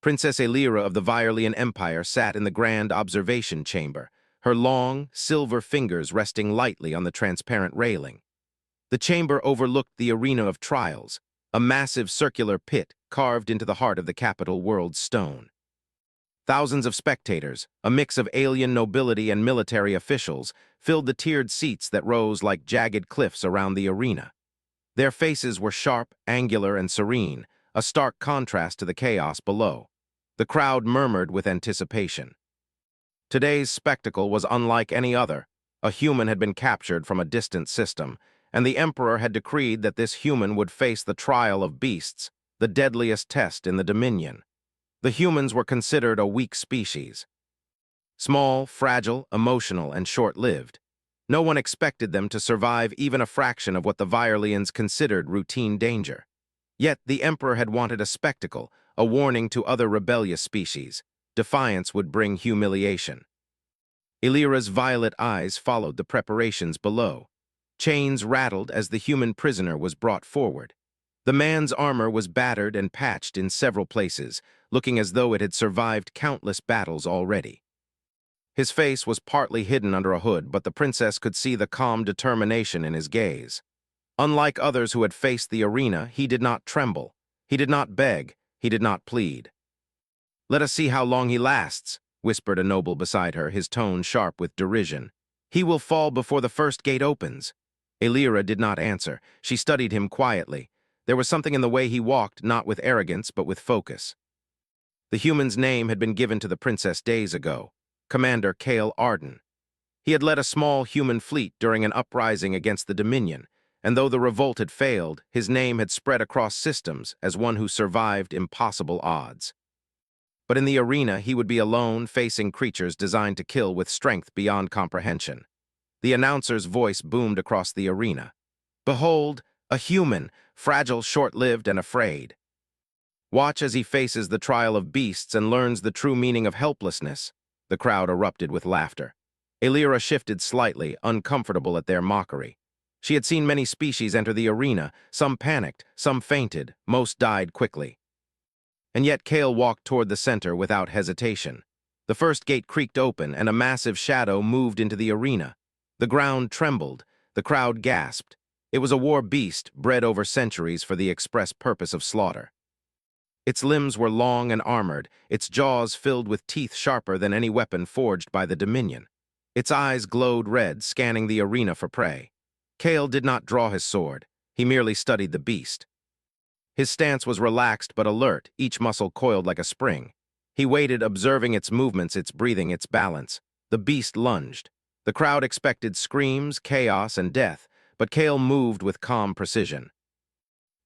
Princess Aelira of the Viorlian Empire sat in the grand observation chamber, her long, silver fingers resting lightly on the transparent railing. The chamber overlooked the arena of trials, a massive circular pit carved into the heart of the capital world's stone. Thousands of spectators, a mix of alien nobility and military officials, filled the tiered seats that rose like jagged cliffs around the arena. Their faces were sharp, angular, and serene, a stark contrast to the chaos below. The crowd murmured with anticipation. Today's spectacle was unlike any other. A human had been captured from a distant system, and the Emperor had decreed that this human would face the trial of beasts, the deadliest test in the Dominion. The humans were considered a weak species. Small, fragile, emotional, and short-lived. No one expected them to survive even a fraction of what the Viorlians considered routine danger. Yet the Emperor had wanted a spectacle, a warning to other rebellious species. Defiance would bring humiliation. Aelira's violet eyes followed the preparations below. Chains rattled as the human prisoner was brought forward. The man's armor was battered and patched in several places, looking as though it had survived countless battles already. His face was partly hidden under a hood, but the princess could see the calm determination in his gaze. Unlike others who had faced the arena, he did not tremble. He did not beg. He did not plead. "Let us see how long he lasts," whispered a noble beside her, his tone sharp with derision. "He will fall before the first gate opens." Aelira did not answer. She studied him quietly. There was something in the way he walked, not with arrogance, but with focus. The human's name had been given to the princess days ago, Commander Cale Arden. He had led a small human fleet during an uprising against the Dominion, and though the revolt had failed, his name had spread across systems as one who survived impossible odds. But in the arena, he would be alone, facing creatures designed to kill with strength beyond comprehension. The announcer's voice boomed across the arena. "Behold, a human, fragile, short-lived, and afraid. Watch as he faces the trial of beasts and learns the true meaning of helplessness." The crowd erupted with laughter. Aelira shifted slightly, uncomfortable at their mockery. She had seen many species enter the arena. Some panicked, some fainted, most died quickly. And yet Cale walked toward the center without hesitation. The first gate creaked open, and a massive shadow moved into the arena. The ground trembled. The crowd gasped. It was a war beast, bred over centuries for the express purpose of slaughter. Its limbs were long and armored, its jaws filled with teeth sharper than any weapon forged by the Dominion. Its eyes glowed red, scanning the arena for prey. Cale did not draw his sword. He merely studied the beast. His stance was relaxed but alert, each muscle coiled like a spring. He waited, observing its movements, its breathing, its balance. The beast lunged. The crowd expected screams, chaos, and death, but Cale moved with calm precision.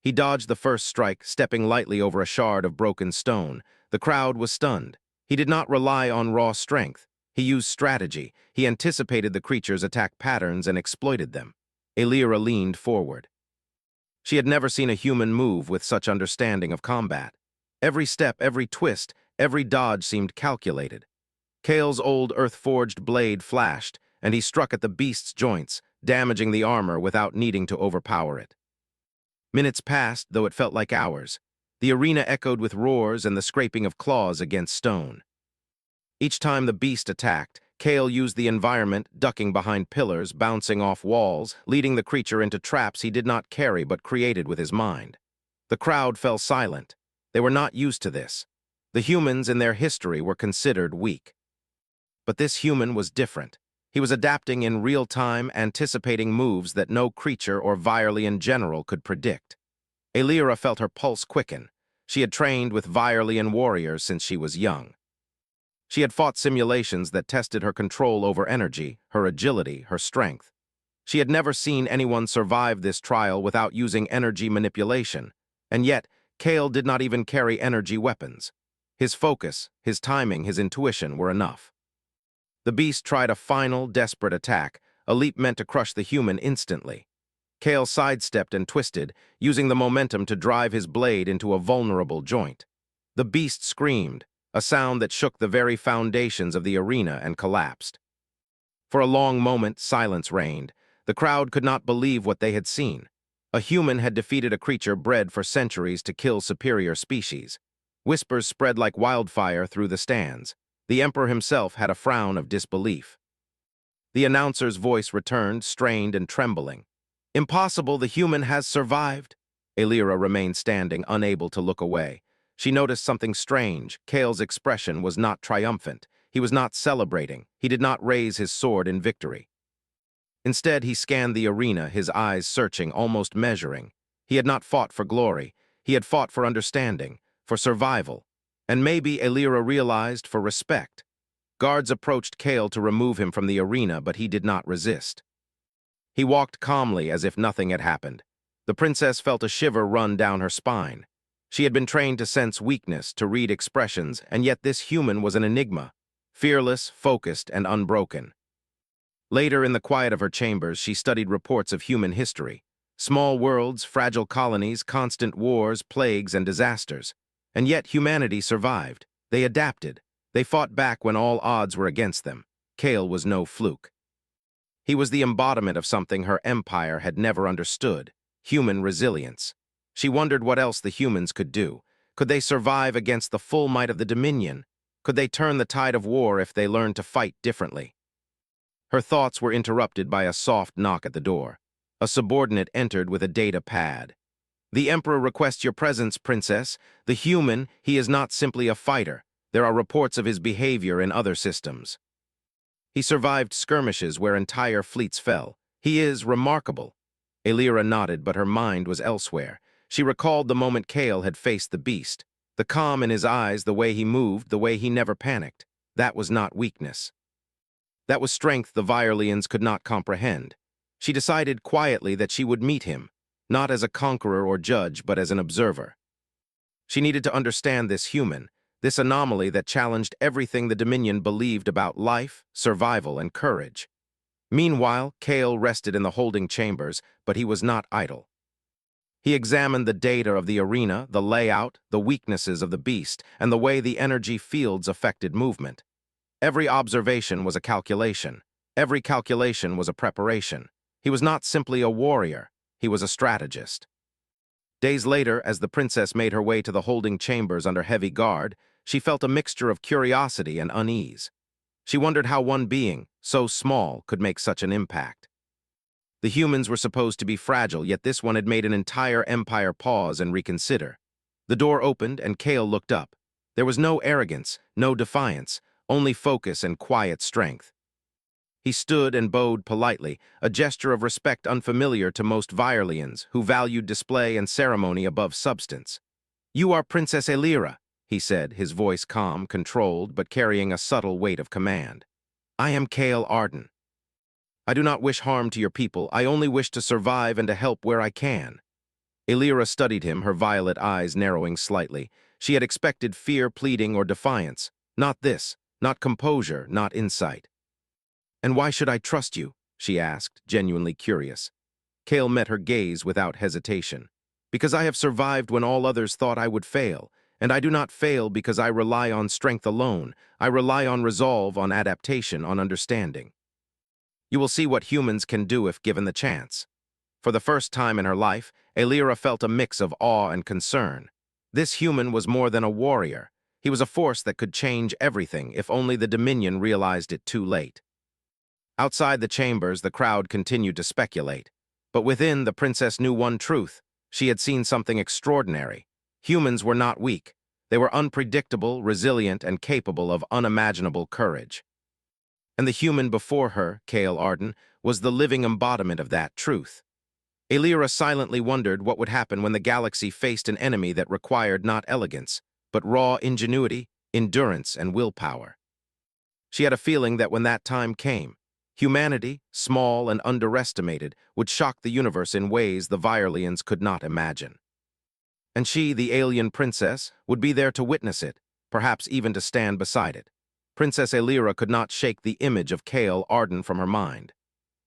He dodged the first strike, stepping lightly over a shard of broken stone. The crowd was stunned. He did not rely on raw strength. He used strategy. He anticipated the creature's attack patterns and exploited them. Aelira leaned forward. She had never seen a human move with such understanding of combat. Every step, every twist, every dodge seemed calculated. Cale's old earth-forged blade flashed, and he struck at the beast's joints, damaging the armor without needing to overpower it. Minutes passed, though it felt like hours. The arena echoed with roars and the scraping of claws against stone. Each time the beast attacked, Cale used the environment, ducking behind pillars, bouncing off walls, leading the creature into traps he did not carry but created with his mind. The crowd fell silent. They were not used to this. The humans in their history were considered weak. But this human was different. He was adapting in real time, anticipating moves that no creature or Viorlian general could predict. Aelira felt her pulse quicken. She had trained with Viorlian warriors since she was young. She had fought simulations that tested her control over energy, her agility, her strength. She had never seen anyone survive this trial without using energy manipulation, and yet Cale did not even carry energy weapons. His focus, his timing, his intuition were enough. The beast tried a final, desperate attack, a leap meant to crush the human instantly. Cale sidestepped and twisted, using the momentum to drive his blade into a vulnerable joint. The beast screamed, a sound that shook the very foundations of the arena and collapsed. For a long moment, silence reigned. The crowd could not believe what they had seen. A human had defeated a creature bred for centuries to kill superior species. Whispers spread like wildfire through the stands. The Emperor himself had a frown of disbelief. The announcer's voice returned, strained and trembling. "Impossible, the human has survived." Elira remained standing, unable to look away. She noticed something strange. Kale's expression was not triumphant. He was not celebrating. He did not raise his sword in victory. Instead, he scanned the arena, his eyes searching, almost measuring. He had not fought for glory. He had fought for understanding, for survival. And maybe, Elira realized, for respect. Guards approached Kale to remove him from the arena, but he did not resist. He walked calmly as if nothing had happened. The princess felt a shiver run down her spine. She had been trained to sense weakness, to read expressions, and yet this human was an enigma, fearless, focused, and unbroken. Later, in the quiet of her chambers, she studied reports of human history. Small worlds, fragile colonies, constant wars, plagues, and disasters. And yet humanity survived. They adapted. They fought back when all odds were against them. Kale was no fluke. He was the embodiment of something her empire had never understood: human resilience. She wondered what else the humans could do. Could they survive against the full might of the Dominion? Could they turn the tide of war if they learned to fight differently? Her thoughts were interrupted by a soft knock at the door. A subordinate entered with a data pad. "The Emperor requests your presence, Princess. The human, he is not simply a fighter. There are reports of his behavior in other systems. He survived skirmishes where entire fleets fell. He is remarkable." Elira nodded, but her mind was elsewhere. She recalled the moment Kale had faced the beast. The calm in his eyes, the way he moved, the way he never panicked. That was not weakness. That was strength the Violins could not comprehend. She decided quietly that she would meet him, not as a conqueror or judge, but as an observer. She needed to understand this human, this anomaly that challenged everything the Dominion believed about life, survival, and courage. Meanwhile, Kale rested in the holding chambers, but he was not idle. He examined the data of the arena, the layout, the weaknesses of the beast, and the way the energy fields affected movement. Every observation was a calculation. Every calculation was a preparation. He was not simply a warrior. He was a strategist. Days later, as the princess made her way to the holding chambers under heavy guard, she felt a mixture of curiosity and unease. She wondered how one being, so small, could make such an impact. The humans were supposed to be fragile, yet this one had made an entire empire pause and reconsider. The door opened, and Kale looked up. There was no arrogance, no defiance, only focus and quiet strength. He stood and bowed politely, a gesture of respect unfamiliar to most Violins, who valued display and ceremony above substance. "You are Princess Elira," he said, his voice calm, controlled, but carrying a subtle weight of command. "I am Kale Arden. I do not wish harm to your people. I only wish to survive and to help where I can." Elira studied him, her violet eyes narrowing slightly. She had expected fear, pleading, or defiance. Not this, not composure, not insight. "And why should I trust you?" she asked, genuinely curious. Kale met her gaze without hesitation. "Because I have survived when all others thought I would fail, and I do not fail because I rely on strength alone. I rely on resolve, on adaptation, on understanding. You will see what humans can do if given the chance." For the first time in her life, Elira felt a mix of awe and concern. This human was more than a warrior. He was a force that could change everything if only the Dominion realized it too late. Outside the chambers, the crowd continued to speculate. But within, the princess knew one truth. She had seen something extraordinary. Humans were not weak. They were unpredictable, resilient, and capable of unimaginable courage. And the human before her, Kale Arden, was the living embodiment of that truth. Elira silently wondered what would happen when the galaxy faced an enemy that required not elegance, but raw ingenuity, endurance, and willpower. She had a feeling that when that time came, humanity, small and underestimated, would shock the universe in ways the Violins could not imagine. And she, the alien princess, would be there to witness it, perhaps even to stand beside it. Princess Elira could not shake the image of Kale Arden from her mind.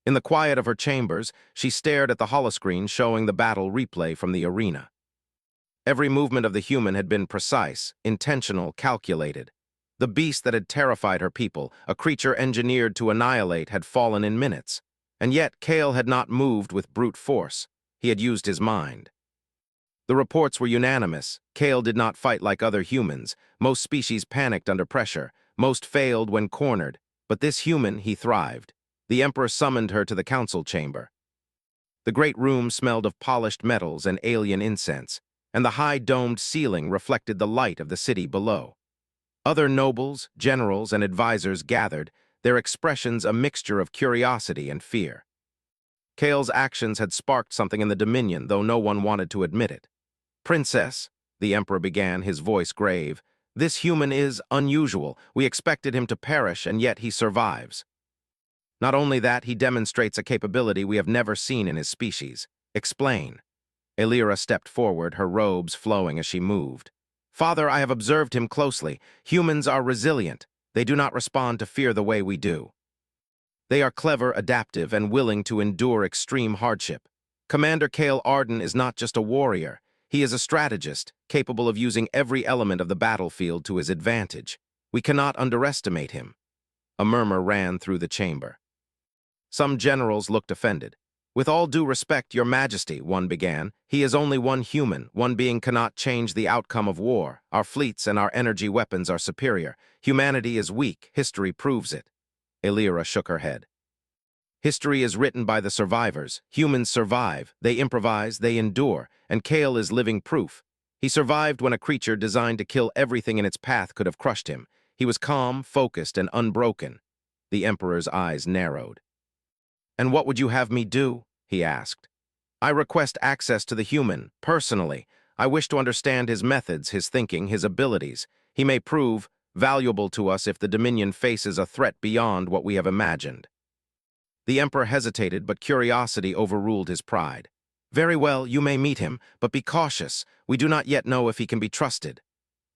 In the quiet of her chambers, she stared at the holoscreen showing the battle replay from the arena. Every movement of the human had been precise, intentional, calculated. The beast that had terrified her people, a creature engineered to annihilate, had fallen in minutes. And yet Kale had not moved with brute force. He had used his mind. The reports were unanimous. Kale did not fight like other humans. Most species panicked under pressure. Most failed when cornered. But this human, he thrived. The Emperor summoned her to the council chamber. The great room smelled of polished metals and alien incense, and the high domed ceiling reflected the light of the city below. Other nobles, generals, and advisors gathered, their expressions a mixture of curiosity and fear. Kale's actions had sparked something in the Dominion, though no one wanted to admit it. "Princess," the Emperor began, his voice grave, "this human is unusual. We expected him to perish, and yet he survives. Not only that, he demonstrates a capability we have never seen in his species. Explain." Elira stepped forward, her robes flowing as she moved. "Father, I have observed him closely. Humans are resilient. They do not respond to fear the way we do. They are clever, adaptive, and willing to endure extreme hardship. Commander Kale Arden is not just a warrior. He is a strategist, capable of using every element of the battlefield to his advantage. We cannot underestimate him." A murmur ran through the chamber. Some generals looked offended. "With all due respect, Your Majesty," one began, "he is only one human. One being cannot change the outcome of war. Our fleets and our energy weapons are superior. Humanity is weak. History proves it." Elira shook her head. "History is written by the survivors. Humans survive. They improvise, they endure, and Kale is living proof. He survived when a creature designed to kill everything in its path could have crushed him. He was calm, focused, and unbroken." The Emperor's eyes narrowed. "And what would you have me do?" he asked. "I request access to the human, personally. I wish to understand his methods, his thinking, his abilities. He may prove valuable to us if the Dominion faces a threat beyond what we have imagined." The Emperor hesitated, but curiosity overruled his pride. "Very well, you may meet him, but be cautious. We do not yet know if he can be trusted."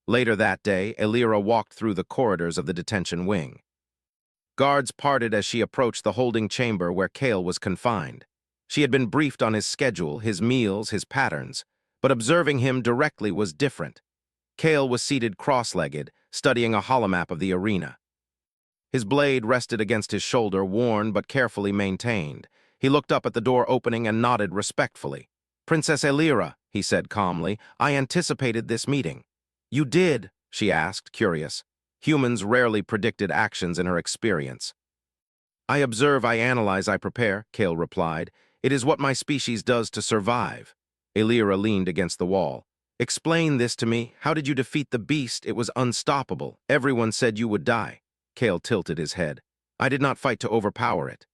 Later that day, Elira walked through the corridors of the detention wing. Guards parted as she approached the holding chamber where Kale was confined. She had been briefed on his schedule, his meals, his patterns, but observing him directly was different. Kale was seated cross-legged, studying a holomap of the arena. His blade rested against his shoulder, worn but carefully maintained. He looked up at the door opening and nodded respectfully. "Princess Elira," he said calmly, "I anticipated this meeting." "You did?" she asked, curious. Humans rarely predicted actions in her experience. "I observe, I analyze, I prepare," Kale replied. "It is what my species does to survive." Elira leaned against the wall. "Explain this to me. How did you defeat the beast? It was unstoppable. Everyone said you would die." Kale tilted his head. "I did not fight to overpower it.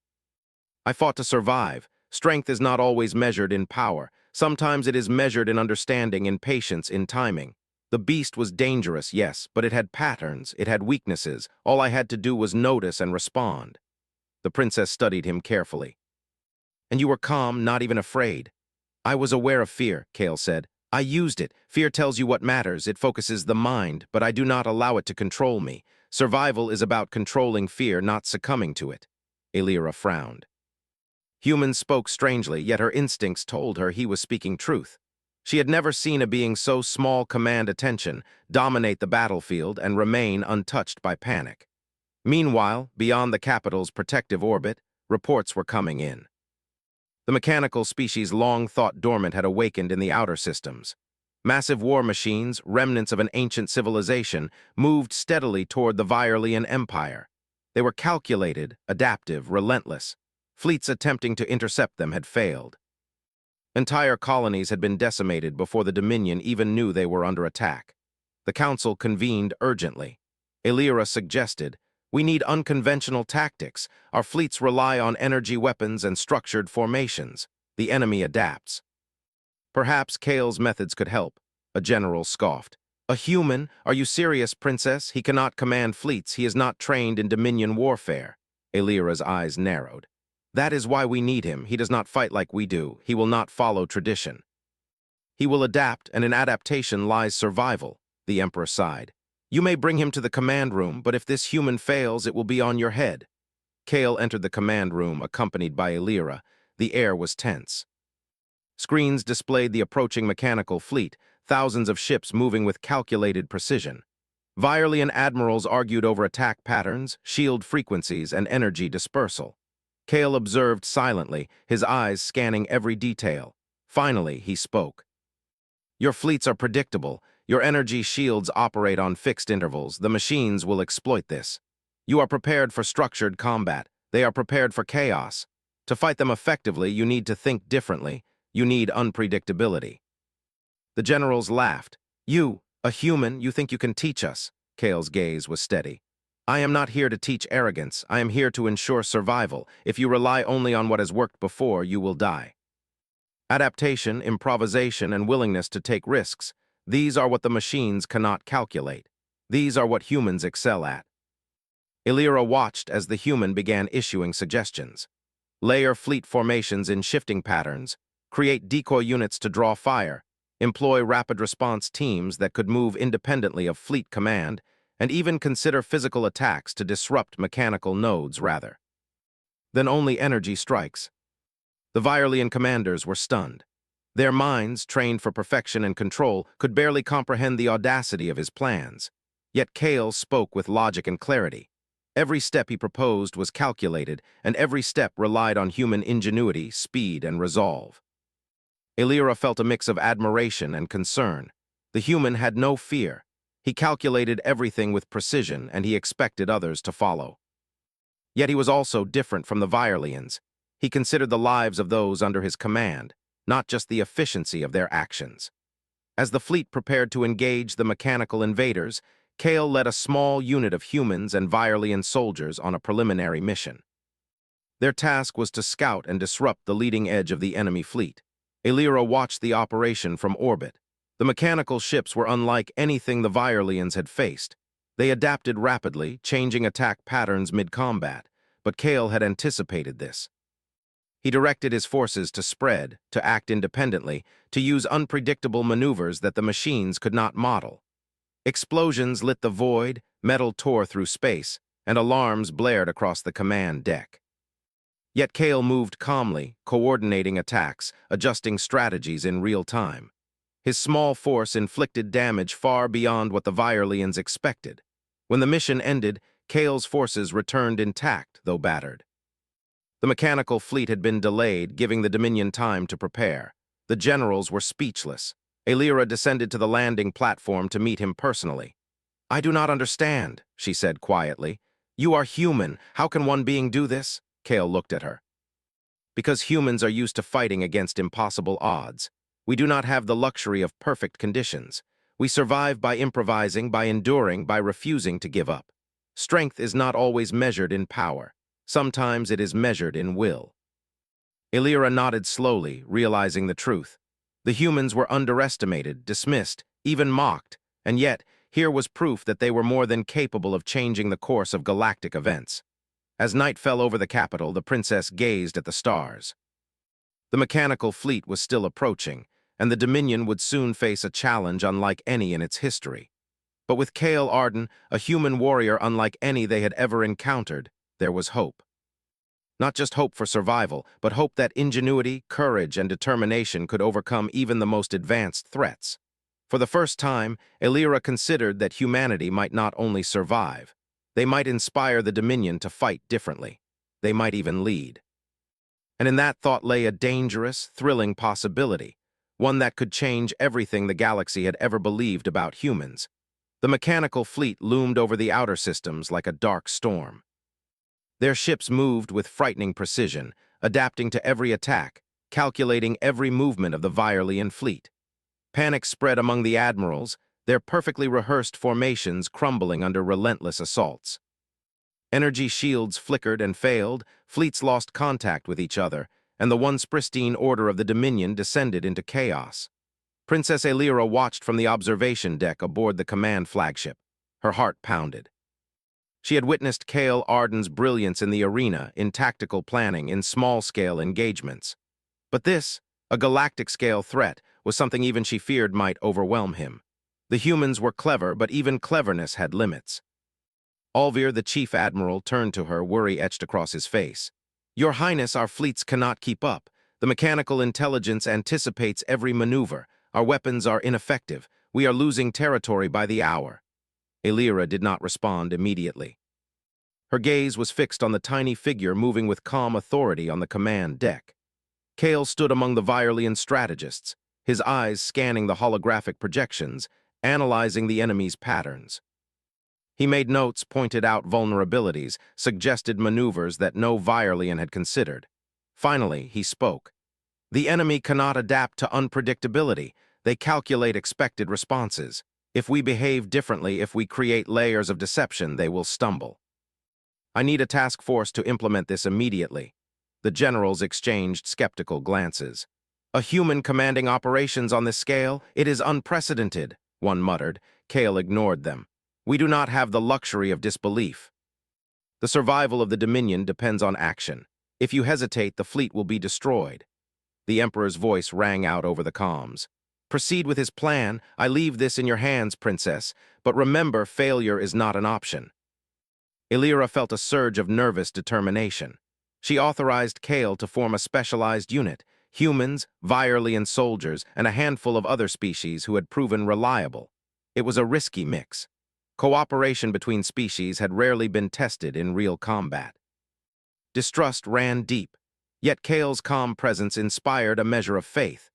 I fought to survive. Strength is not always measured in power. Sometimes it is measured in understanding, in patience, in timing. The beast was dangerous, yes, but it had patterns, it had weaknesses. All I had to do was notice and respond." The princess studied him carefully. "And you were calm, not even afraid." "I was aware of fear," Kale said. "I used it. Fear tells you what matters. It focuses the mind, but I do not allow it to control me. Survival is about controlling fear, not succumbing to it." Elira frowned. Humans spoke strangely, yet her instincts told her he was speaking truth. She had never seen a being so small command attention, dominate the battlefield, and remain untouched by panic. Meanwhile, beyond the capital's protective orbit, reports were coming in. The mechanical species long thought dormant had awakened in the outer systems. Massive war machines, remnants of an ancient civilization, moved steadily toward the Violean Empire. They were calculated, adaptive, relentless. Fleets attempting to intercept them had failed. Entire colonies had been decimated before the Dominion even knew they were under attack. The council convened urgently. Elira suggested, "We need unconventional tactics. Our fleets rely on energy weapons and structured formations. The enemy adapts." "Perhaps Kale's methods could help," a general scoffed. "A human? Are you serious, princess? He cannot command fleets. He is not trained in Dominion warfare." Elira's eyes narrowed. "That is why we need him. He does not fight like we do. He will not follow tradition. He will adapt, and in adaptation lies survival," the Emperor sighed. "You may bring him to the command room, but if this human fails, it will be on your head." Kale entered the command room, accompanied by Elira. The air was tense. Screens displayed the approaching mechanical fleet, thousands of ships moving with calculated precision. Violean admirals argued over attack patterns, shield frequencies, and energy dispersal. Kale observed silently, his eyes scanning every detail. Finally, he spoke. Your fleets are predictable. Your energy shields operate on fixed intervals. The machines will exploit this. You are prepared for structured combat. They are prepared for chaos. To fight them effectively, you need to think differently. You need unpredictability. The generals laughed. You, a human, you think you can teach us? Kale's gaze was steady. I am not here to teach arrogance. I am here to ensure survival. If you rely only on what has worked before, you will die. Adaptation, improvisation, and willingness to take risks. These are what the machines cannot calculate. These are what humans excel at. Illyra watched as the human began issuing suggestions. Layer fleet formations in shifting patterns, create decoy units to draw fire, employ rapid response teams that could move independently of fleet command, and even consider physical attacks to disrupt mechanical nodes rather. Then only energy strikes. The Virelian commanders were stunned. Their minds, trained for perfection and control, could barely comprehend the audacity of his plans. Yet Kale spoke with logic and clarity. Every step he proposed was calculated, and every step relied on human ingenuity, speed, and resolve. Illyra felt a mix of admiration and concern. The human had no fear. He calculated everything with precision, and he expected others to follow. Yet he was also different from the Virelians. He considered the lives of those under his command, not just the efficiency of their actions. As the fleet prepared to engage the mechanical invaders, Kale led a small unit of humans and Virelian soldiers on a preliminary mission. Their task was to scout and disrupt the leading edge of the enemy fleet. Illyra watched the operation from orbit. The mechanical ships were unlike anything the Virelians had faced. They adapted rapidly, changing attack patterns mid-combat, but Kale had anticipated this. He directed his forces to spread, to act independently, to use unpredictable maneuvers that the machines could not model. Explosions lit the void, metal tore through space, and alarms blared across the command deck. Yet Kale moved calmly, coordinating attacks, adjusting strategies in real time. His small force inflicted damage far beyond what the Virelians expected. When the mission ended, Kale's forces returned intact, though battered. The mechanical fleet had been delayed, giving the Dominion time to prepare. The generals were speechless. Illyra descended to the landing platform to meet him personally. I do not understand, she said quietly. You are human. How can one being do this? Kale looked at her. Because humans are used to fighting against impossible odds. We do not have the luxury of perfect conditions. We survive by improvising, by enduring, by refusing to give up. Strength is not always measured in power. Sometimes it is measured in will. Illyra nodded slowly, realizing the truth. The humans were underestimated, dismissed, even mocked, and yet, here was proof that they were more than capable of changing the course of galactic events. As night fell over the capital, the princess gazed at the stars. The mechanical fleet was still approaching, and the Dominion would soon face a challenge unlike any in its history. But with Kale Arden, a human warrior unlike any they had ever encountered, there was hope. Not just hope for survival, but hope that ingenuity, courage, and determination could overcome even the most advanced threats. For the first time, Illyra considered that humanity might not only survive, they might inspire the Dominion to fight differently. They might even lead. And in that thought lay a dangerous, thrilling possibility, one that could change everything the galaxy had ever believed about humans. The mechanical fleet loomed over the outer systems like a dark storm. Their ships moved with frightening precision, adapting to every attack, calculating every movement of the Virelian fleet. Panic spread among the admirals, their perfectly rehearsed formations crumbling under relentless assaults. Energy shields flickered and failed, fleets lost contact with each other, and the once pristine order of the Dominion descended into chaos. Princess Illyra watched from the observation deck aboard the command flagship. Her heart pounded. She had witnessed Kale Arden's brilliance in the arena, in tactical planning, in small-scale engagements. But this, a galactic-scale threat, was something even she feared might overwhelm him. The humans were clever, but even cleverness had limits. Alvir, the chief admiral, turned to her, worry etched across his face. Your Highness, our fleets cannot keep up. The mechanical intelligence anticipates every maneuver. Our weapons are ineffective. We are losing territory by the hour. Illyra did not respond immediately. Her gaze was fixed on the tiny figure moving with calm authority on the command deck. Kale stood among the Virelian strategists, his eyes scanning the holographic projections, analyzing the enemy's patterns. He made notes, pointed out vulnerabilities, suggested maneuvers that no Virelian had considered. Finally, he spoke. The enemy cannot adapt to unpredictability. They calculate expected responses. If we behave differently, if we create layers of deception, they will stumble. I need a task force to implement this immediately. The generals exchanged skeptical glances. A human commanding operations on this scale? It is unprecedented, one muttered. Kale ignored them. We do not have the luxury of disbelief. The survival of the Dominion depends on action. If you hesitate, the fleet will be destroyed. The Emperor's voice rang out over the comms. Proceed with his plan. I leave this in your hands, Princess. But remember, failure is not an option. Illyra felt a surge of nervous determination. She authorized Kale to form a specialized unit, humans, Virelian soldiers, and a handful of other species who had proven reliable. It was a risky mix. Cooperation between species had rarely been tested in real combat. Distrust ran deep, yet Kale's calm presence inspired a measure of faith.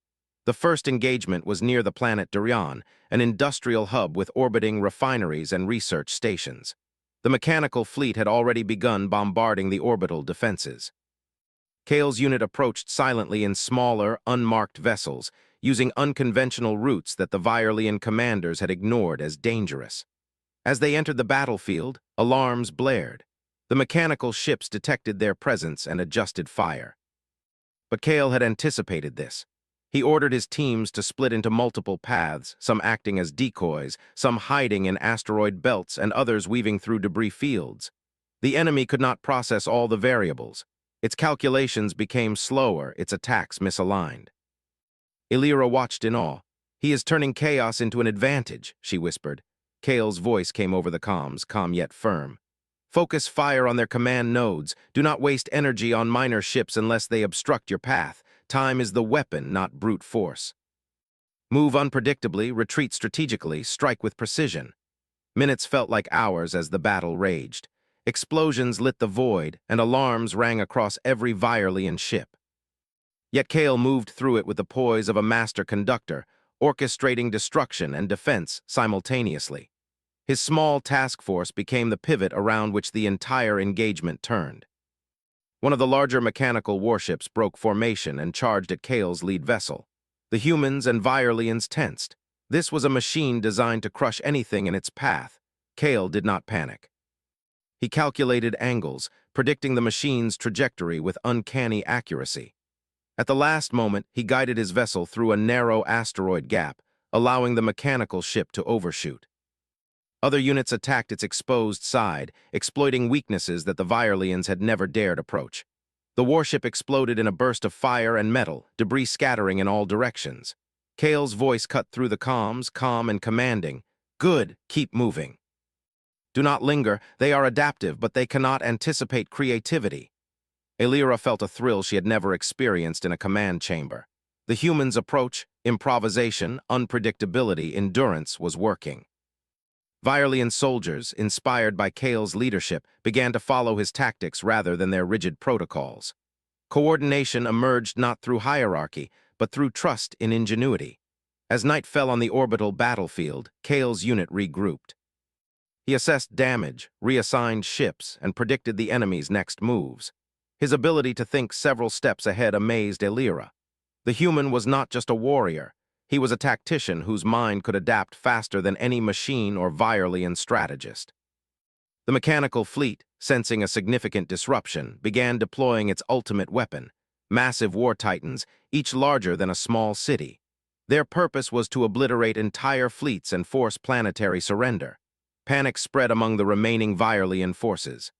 The first engagement was near the planet Durian, an industrial hub with orbiting refineries and research stations. The mechanical fleet had already begun bombarding the orbital defenses. Kale's unit approached silently in smaller, unmarked vessels, using unconventional routes that the Virelian commanders had ignored as dangerous. As they entered the battlefield, alarms blared. The mechanical ships detected their presence and adjusted fire. But Kale had anticipated this. He ordered his teams to split into multiple paths, some acting as decoys, some hiding in asteroid belts, and others weaving through debris fields. The enemy could not process all the variables. Its calculations became slower, its attacks misaligned. Illyra watched in awe. He is turning chaos into an advantage, she whispered. Kale's voice came over the comms, calm yet firm. Focus fire on their command nodes. Do not waste energy on minor ships unless they obstruct your path. Time is the weapon, not brute force. Move unpredictably, retreat strategically, strike with precision. Minutes felt like hours as the battle raged. Explosions lit the void, and alarms rang across every Virelian ship. Yet Kale moved through it with the poise of a master conductor, orchestrating destruction and defense simultaneously. His small task force became the pivot around which the entire engagement turned. One of the larger mechanical warships broke formation and charged at Kale's lead vessel. The humans and Virelians tensed. This was a machine designed to crush anything in its path. Kale did not panic. He calculated angles, predicting the machine's trajectory with uncanny accuracy. At the last moment, he guided his vessel through a narrow asteroid gap, allowing the mechanical ship to overshoot. Other units attacked its exposed side, exploiting weaknesses that the Virelians had never dared approach. The warship exploded in a burst of fire and metal, debris scattering in all directions. Kale's voice cut through the comms, calm and commanding. Good, keep moving. Do not linger. They are adaptive, but they cannot anticipate creativity. Illyra felt a thrill she had never experienced in a command chamber. The humans' approach, improvisation, unpredictability, endurance was working. Virelian soldiers, inspired by Kale's leadership, began to follow his tactics rather than their rigid protocols. Coordination emerged not through hierarchy, but through trust in ingenuity. As night fell on the orbital battlefield, Kale's unit regrouped. He assessed damage, reassigned ships, and predicted the enemy's next moves. His ability to think several steps ahead amazed Illyra. The human was not just a warrior. He was a tactician whose mind could adapt faster than any machine or Virelian strategist. The mechanical fleet, sensing a significant disruption, began deploying its ultimate weapon, massive war titans, each larger than a small city. Their purpose was to obliterate entire fleets and force planetary surrender. Panic spread among the remaining Virelian forces.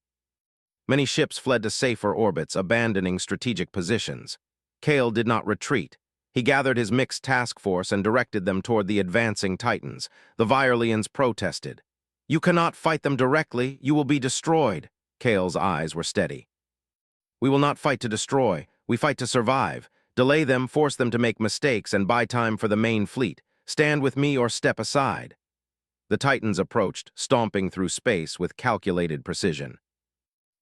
Many ships fled to safer orbits, abandoning strategic positions. Kale did not retreat. He gathered his mixed task force and directed them toward the advancing Titans. The Virelians protested. You cannot fight them directly. You will be destroyed. Kale's eyes were steady. We will not fight to destroy. We fight to survive. Delay them, force them to make mistakes, and buy time for the main fleet. Stand with me or step aside. The Titans approached, stomping through space with calculated precision.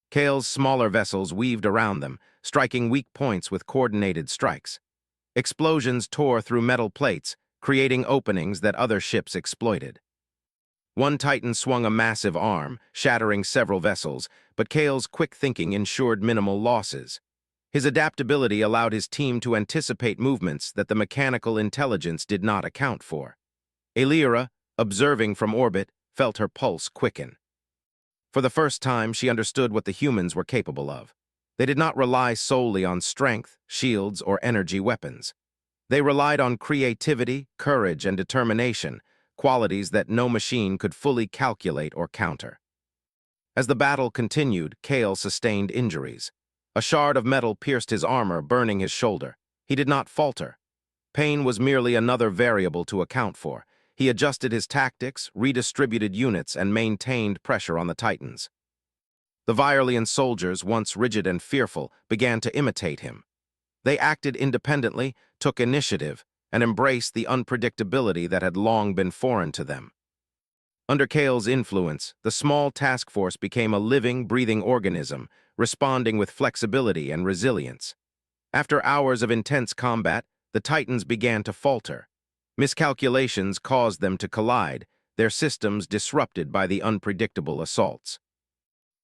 Kale's smaller vessels weaved around them, striking weak points with coordinated strikes. Explosions tore through metal plates, creating openings that other ships exploited. One Titan swung a massive arm, shattering several vessels, but Kale's quick thinking ensured minimal losses. His adaptability allowed his team to anticipate movements that the mechanical intelligence did not account for. Aelira, observing from orbit, felt her pulse quicken. For the first time, she understood what the humans were capable of. They did not rely solely on strength, shields, or energy weapons. They relied on creativity, courage, and determination, qualities that no machine could fully calculate or counter. As the battle continued, Kale sustained injuries. A shard of metal pierced his armor, burning his shoulder. He did not falter. Pain was merely another variable to account for. He adjusted his tactics, redistributed units, and maintained pressure on the Titans. The Viorlian soldiers, once rigid and fearful, began to imitate him. They acted independently, took initiative, and embraced the unpredictability that had long been foreign to them. Under Kale's influence, the small task force became a living, breathing organism, responding with flexibility and resilience. After hours of intense combat, the Titans began to falter. Miscalculations caused them to collide, their systems disrupted by the unpredictable assaults.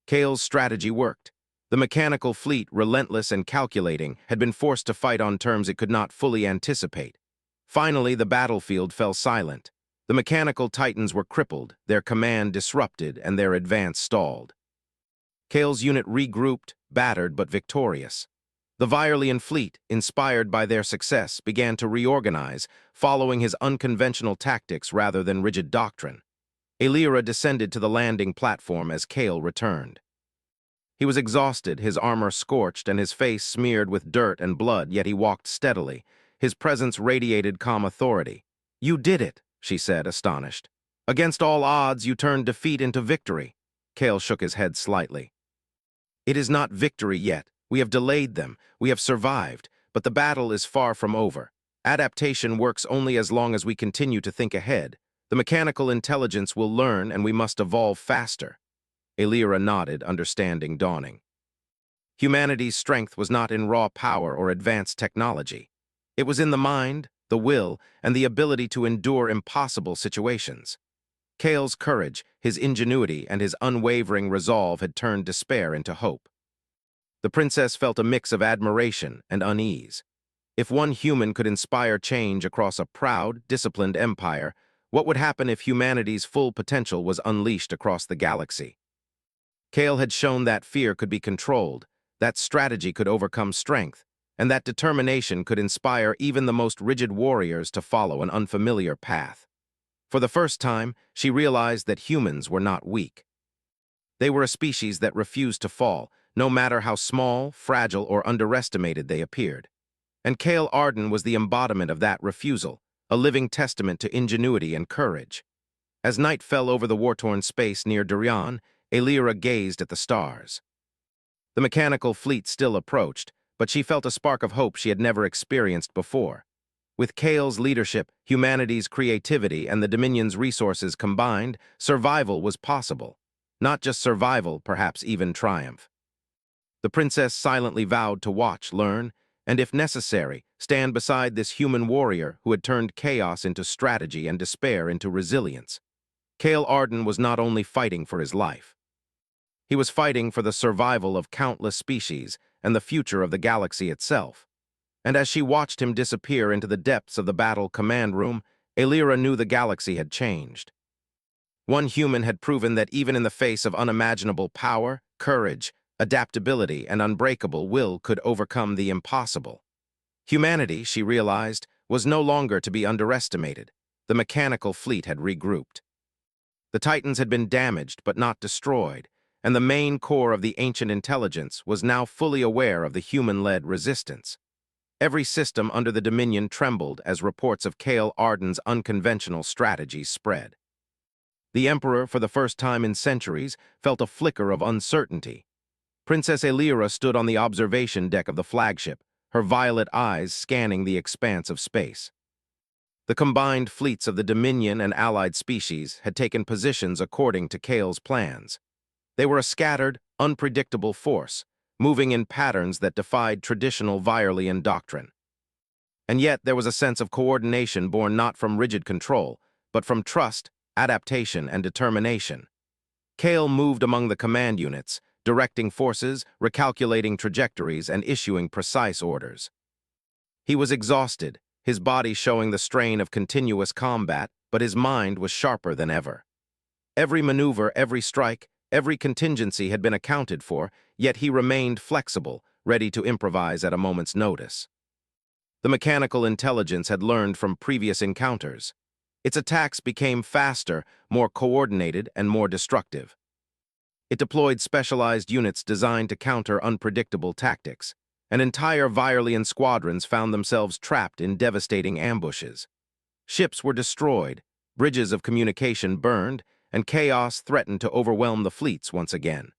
Kale's strategy worked. The mechanical fleet, relentless and calculating, had been forced to fight on terms it could not fully anticipate. Finally, the battlefield fell silent. The mechanical Titans were crippled, their command disrupted, and their advance stalled. Kale's unit regrouped, battered but victorious. The Viorlian fleet, inspired by their success, began to reorganize, following his unconventional tactics rather than rigid doctrine. Aelira descended to the landing platform as Kale returned. He was exhausted, his armor scorched, and his face smeared with dirt and blood, yet he walked steadily. His presence radiated calm authority. "You did it," she said, astonished. "Against all odds, you turned defeat into victory." Kale shook his head slightly. "It is not victory yet. We have delayed them. We have survived, but the battle is far from over. Adaptation works only as long as we continue to think ahead. The mechanical intelligence will learn, and we must evolve faster." Aelira nodded, understanding dawning. Humanity's strength was not in raw power or advanced technology. It was in the mind, the will, and the ability to endure impossible situations. Kale's courage, his ingenuity, and his unwavering resolve had turned despair into hope. The princess felt a mix of admiration and unease. If one human could inspire change across a proud, disciplined empire, what would happen if humanity's full potential was unleashed across the galaxy? Kale had shown that fear could be controlled, that strategy could overcome strength, and that determination could inspire even the most rigid warriors to follow an unfamiliar path. For the first time, she realized that humans were not weak. They were a species that refused to fall, no matter how small, fragile, or underestimated they appeared. And Kale Arden was the embodiment of that refusal, a living testament to ingenuity and courage. As night fell over the war-torn space near Durian, Aelira gazed at the stars. The mechanical fleet still approached, but she felt a spark of hope she had never experienced before. With Kale's leadership, humanity's creativity, and the Dominion's resources combined, survival was possible. Not just survival, perhaps even triumph. The princess silently vowed to watch, learn, and if necessary, stand beside this human warrior who had turned chaos into strategy and despair into resilience. Kale Arden was not only fighting for his life. He was fighting for the survival of countless species and the future of the galaxy itself. And as she watched him disappear into the depths of the battle command room, Aelira knew the galaxy had changed. One human had proven that even in the face of unimaginable power, courage, adaptability, and unbreakable will could overcome the impossible. Humanity, she realized, was no longer to be underestimated. The mechanical fleet had regrouped. The Titans had been damaged but not destroyed, and the main core of the ancient intelligence was now fully aware of the human-led resistance. Every system under the Dominion trembled as reports of Kale Arden's unconventional strategies spread. The Emperor, for the first time in centuries, felt a flicker of uncertainty. Princess Aelira stood on the observation deck of the flagship, her violet eyes scanning the expanse of space. The combined fleets of the Dominion and allied species had taken positions according to Kale's plans. They were a scattered, unpredictable force, moving in patterns that defied traditional Viorlian doctrine. And yet there was a sense of coordination born not from rigid control, but from trust, adaptation, and determination. Kale moved among the command units, directing forces, recalculating trajectories, and issuing precise orders. He was exhausted, his body showing the strain of continuous combat, but his mind was sharper than ever. Every maneuver, every strike, every contingency had been accounted for, yet he remained flexible, ready to improvise at a moment's notice. The mechanical intelligence had learned from previous encounters. Its attacks became faster, more coordinated, and more destructive. It deployed specialized units designed to counter unpredictable tactics, and entire Virelian squadrons found themselves trapped in devastating ambushes. Ships were destroyed, bridges of communication burned, and chaos threatened to overwhelm the fleets once again.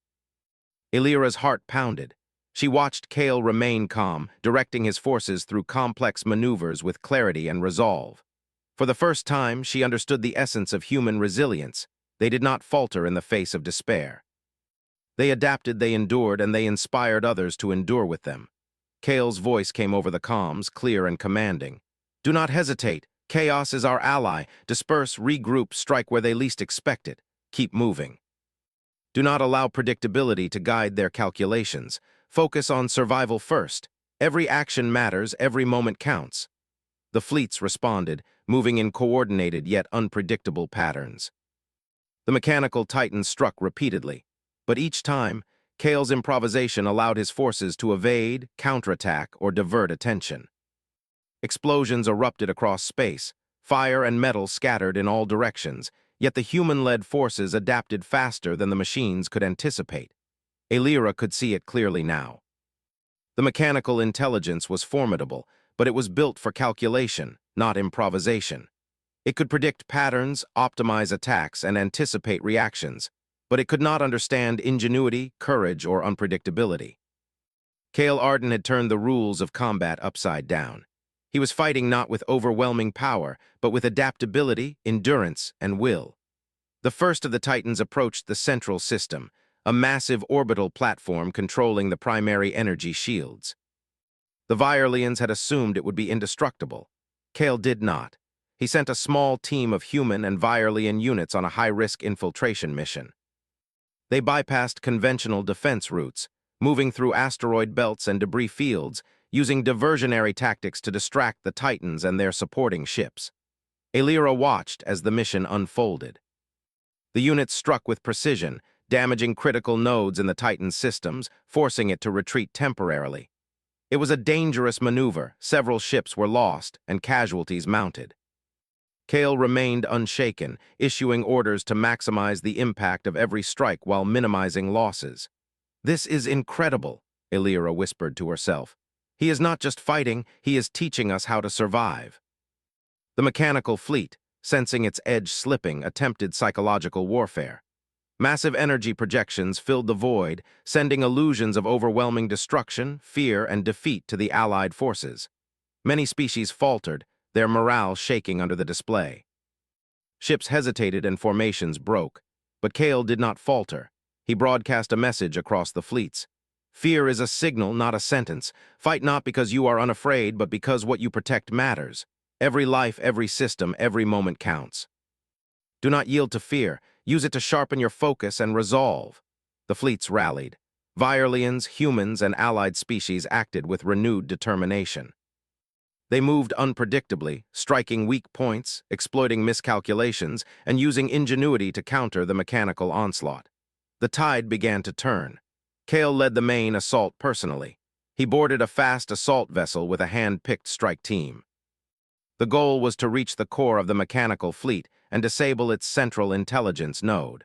Illyra's heart pounded. She watched Kale remain calm, directing his forces through complex maneuvers with clarity and resolve. For the first time, she understood the essence of human resilience. They did not falter in the face of despair. They adapted, they endured, and they inspired others to endure with them. Kale's voice came over the comms, clear and commanding. "Do not hesitate. Chaos is our ally. Disperse, regroup, strike where they least expect it. Keep moving. Do not allow predictability to guide their calculations. Focus on survival first. Every action matters, every moment counts." The fleets responded, moving in coordinated yet unpredictable patterns. The mechanical titans struck repeatedly, but each time, Kale's improvisation allowed his forces to evade, counterattack, or divert attention. Explosions erupted across space, fire and metal scattered in all directions, yet the human-led forces adapted faster than the machines could anticipate. Illyra could see it clearly now. The mechanical intelligence was formidable, but it was built for calculation, not improvisation. It could predict patterns, optimize attacks, and anticipate reactions, but it could not understand ingenuity, courage, or unpredictability. Kale Arden had turned the rules of combat upside down. He was fighting not with overwhelming power, but with adaptability, endurance, and will. The first of the Titans approached the central system, a massive orbital platform controlling the primary energy shields. The Virelians had assumed it would be indestructible. Kale did not. He sent a small team of human and Virelian units on a high-risk infiltration mission. They bypassed conventional defense routes, moving through asteroid belts and debris fields, using diversionary tactics to distract the Titans and their supporting ships. Illyra watched as the mission unfolded. The units struck with precision, damaging critical nodes in the Titan's systems, forcing it to retreat temporarily. It was a dangerous maneuver. Several ships were lost, and casualties mounted. Kale remained unshaken, issuing orders to maximize the impact of every strike while minimizing losses. "This is incredible," Illyra whispered to herself. "He is not just fighting, he is teaching us how to survive." The mechanical fleet, sensing its edge slipping, attempted psychological warfare. Massive energy projections filled the void, sending illusions of overwhelming destruction, fear, and defeat to the Allied forces. Many species faltered, their morale shaking under the display. Ships hesitated and formations broke, but Kale did not falter. He broadcast a message across the fleets. "Fear is a signal, not a sentence. Fight not because you are unafraid, but because what you protect matters. Every life, every system, every moment counts. Do not yield to fear. Use it to sharpen your focus and resolve." The fleets rallied. Virelians, humans, and allied species acted with renewed determination. They moved unpredictably, striking weak points, exploiting miscalculations, and using ingenuity to counter the mechanical onslaught. The tide began to turn. Kale led the main assault personally. He boarded a fast assault vessel with a hand-picked strike team. The goal was to reach the core of the mechanical fleet and disable its central intelligence node.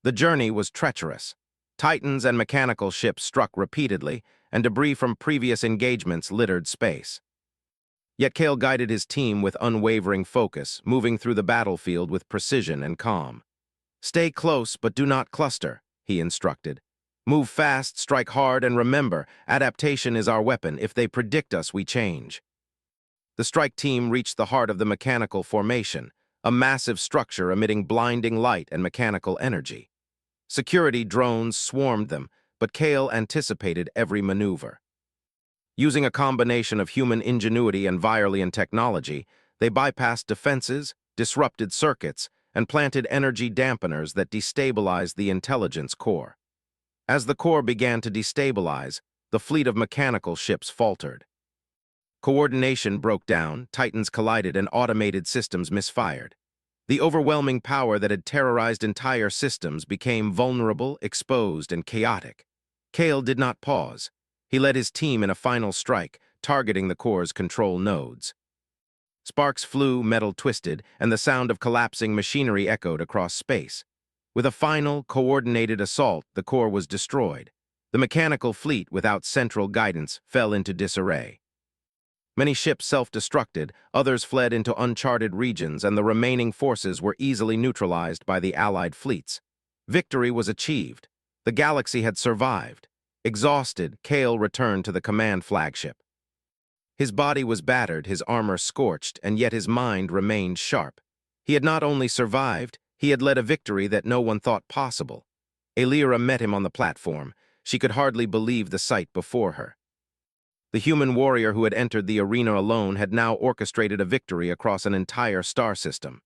The journey was treacherous. Titans and mechanical ships struck repeatedly, and debris from previous engagements littered space. Yet Kale guided his team with unwavering focus, moving through the battlefield with precision and calm. "Stay close, but do not cluster," he instructed. "Move fast, strike hard, and remember, adaptation is our weapon. If they predict us, we change." The strike team reached the heart of the mechanical formation, a massive structure emitting blinding light and mechanical energy. Security drones swarmed them, but Kale anticipated every maneuver. Using a combination of human ingenuity and Virelian technology, they bypassed defenses, disrupted circuits, and planted energy dampeners that destabilized the intelligence core. As the core began to destabilize, the fleet of mechanical ships faltered. Coordination broke down, titans collided, and automated systems misfired. The overwhelming power that had terrorized entire systems became vulnerable, exposed, and chaotic. Kale did not pause. He led his team in a final strike, targeting the core's control nodes. Sparks flew, metal twisted, and the sound of collapsing machinery echoed across space. With a final, coordinated assault, the core was destroyed. The mechanical fleet, without central guidance, fell into disarray. Many ships self-destructed, others fled into uncharted regions, and the remaining forces were easily neutralized by the Allied fleets. Victory was achieved. The galaxy had survived. Exhausted, Kale returned to the command flagship. His body was battered, his armor scorched, and yet his mind remained sharp. He had not only survived, he had led a victory that no one thought possible. Aelira met him on the platform. She could hardly believe the sight before her. The human warrior who had entered the arena alone had now orchestrated a victory across an entire star system.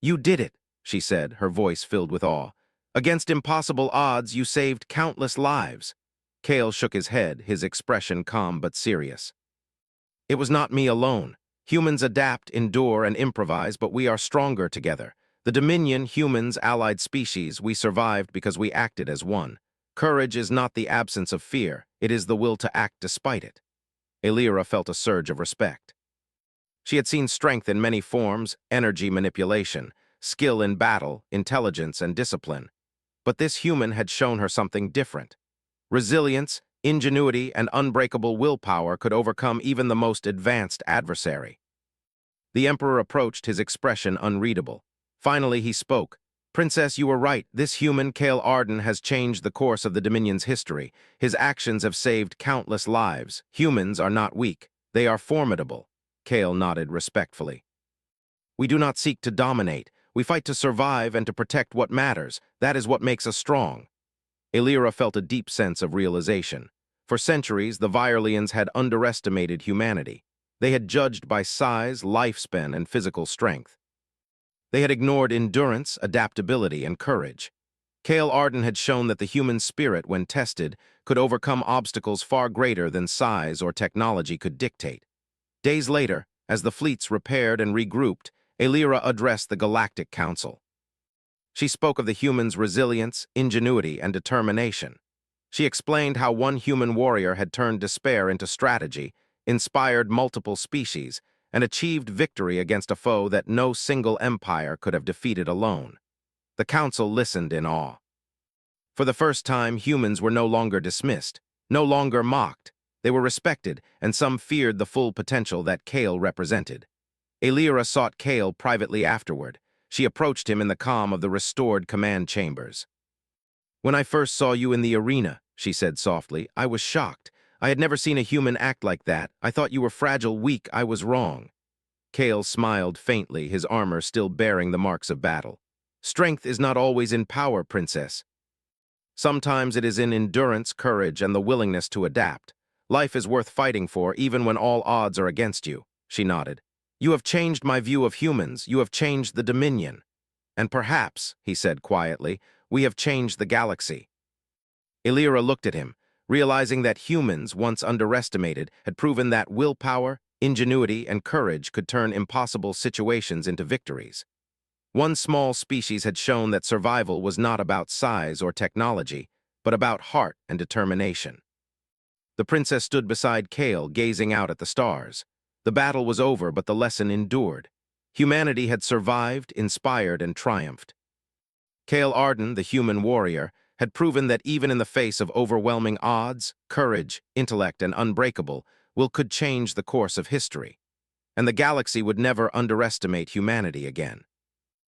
"You did it," she said, her voice filled with awe. "Against impossible odds, you saved countless lives." Kale shook his head, his expression calm but serious. "It was not me alone. Humans adapt, endure, and improvise, but we are stronger together. The Dominion, humans, allied species, we survived because we acted as one. Courage is not the absence of fear, it is the will to act despite it." Aelira felt a surge of respect. She had seen strength in many forms, energy manipulation, skill in battle, intelligence, and discipline. But this human had shown her something different. Resilience, ingenuity, and unbreakable willpower could overcome even the most advanced adversary. The Emperor approached, his expression unreadable. Finally, he spoke. "Princess, you were right. This human, Kale Arden, has changed the course of the Dominion's history. His actions have saved countless lives. Humans are not weak. They are formidable." Kale nodded respectfully. "We do not seek to dominate. We fight to survive and to protect what matters. That is what makes us strong." Aelira felt a deep sense of realization. For centuries, the Virelians had underestimated humanity. They had judged by size, lifespan, and physical strength. They had ignored endurance, adaptability, and courage. Kale Arden had shown that the human spirit, when tested, could overcome obstacles far greater than size or technology could dictate. Days later, as the fleets repaired and regrouped, Aelira addressed the Galactic Council. She spoke of the humans' resilience, ingenuity, and determination. She explained how one human warrior had turned despair into strategy, inspired multiple species, and achieved victory against a foe that no single empire could have defeated alone. The council listened in awe. For the first time, humans were no longer dismissed, no longer mocked. They were respected, and some feared the full potential that Kale represented. Aelira sought Kale privately afterward. She approached him in the calm of the restored command chambers. "When I first saw you in the arena," she said softly, "I was shocked. I had never seen a human act like that. I thought you were fragile, weak. I was wrong." Kale smiled faintly, his armor still bearing the marks of battle. "Strength is not always in power, Princess. Sometimes it is in endurance, courage, and the willingness to adapt. Life is worth fighting for, even when all odds are against you." She nodded. "You have changed my view of humans. You have changed the Dominion. And perhaps," he said quietly, "we have changed the galaxy." Aelira looked at him, realizing that humans, once underestimated, had proven that willpower, ingenuity, and courage could turn impossible situations into victories. One small species had shown that survival was not about size or technology, but about heart and determination. The princess stood beside Kale, gazing out at the stars. The battle was over, but the lesson endured. Humanity had survived, inspired, and triumphed. Kale Arden, the human warrior, had proven that even in the face of overwhelming odds, courage, intellect, and unbreakable will could change the course of history. And the galaxy would never underestimate humanity again.